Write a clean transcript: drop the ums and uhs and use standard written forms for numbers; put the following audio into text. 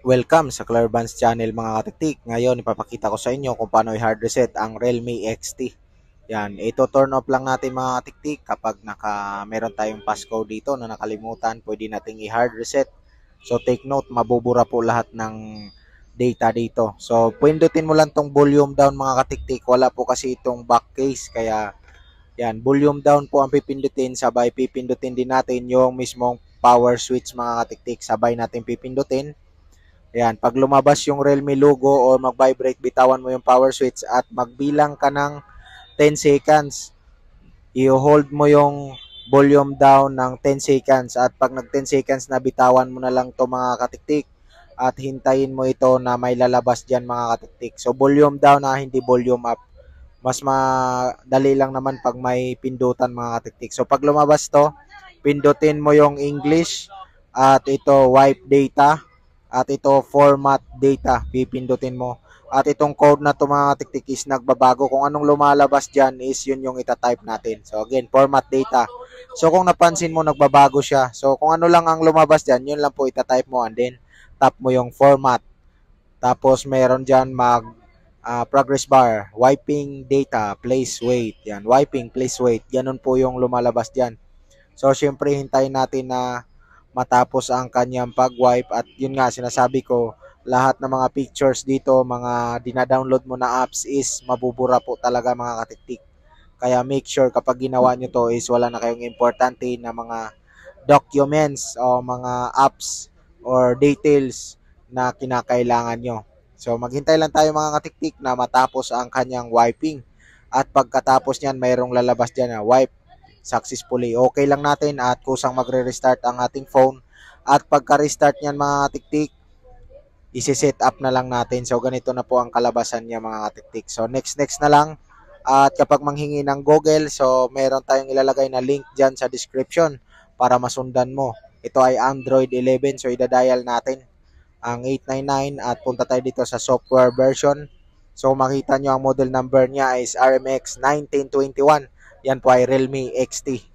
Welcome sa Clarvans Channel mga katiktik. Ngayon ipapakita ko sa inyo kung paano i-hard reset ang Realme XT. Yan, ito turn off lang natin mga katiktik kapag meron tayong passcode dito na nakalimutan, pwede nating i-hard reset. So take note, mabubura po lahat ng data dito. So pindutin mo lang tong volume down mga katiktik. Wala po kasi itong back case kaya yan, volume down po ang pipindutin, sabay pipindutin din natin yung mismong power switch mga katiktik. Sabay natin pipindutin. Ayan, pag lumabas yung Realme logo o mag-vibrate, bitawan mo yung power switch at magbilang ka ng 10 seconds. I-hold mo yung volume down ng 10 seconds at pag nag 10 seconds na, bitawan mo na lang to mga katiktik at hintayin mo ito na may lalabas dyan mga katiktik. So volume down na, hindi volume up. Mas madali lang naman pag may pindutan mga katiktik. So pag lumabas to, pindutin mo yung English at ito wipe data. At ito, format data, pipindutin mo. At itong code na ito mga katiktik is nagbabago. Kung anong lumalabas dyan is yun yung itatype natin. So again, format data. So kung napansin mo, nagbabago siya. So kung ano lang ang lumabas dyan, yun lang po itatype mo. And then, tap mo yung format. Tapos meron dyan progress bar, wiping data, place wait. Yan, wiping, place wait. Ganun po yung lumalabas dyan. So syempre, hintayin natin na matapos ang kanyang pag-wipe at yun nga sinasabi ko, lahat ng mga pictures dito, mga dina-download mo na apps is mabubura po talaga mga katiktik. Kaya make sure kapag ginawa nyo to is wala na kayong importante na mga documents o mga apps or details na kinakailangan nyo. So maghintay lang tayo mga katiktik na matapos ang kanyang wiping. At pagkatapos niyan, mayroong lalabas dyan na wipe successfully. Okay lang natin at kusang magre-restart ang ating phone. At pagka-restart niyan mga katiktik, isi-set up na lang natin. So ganito na po ang kalabasan niya mga katiktik. So next na lang. At kapag manghingi ng Google, so meron tayong ilalagay na link dyan sa description para masundan mo. Ito ay Android 11, so idadial natin ang 899 at punta tayo dito sa software version. So makita nyo ang model number niya is RMX 1921. Yan po ay Realme XT.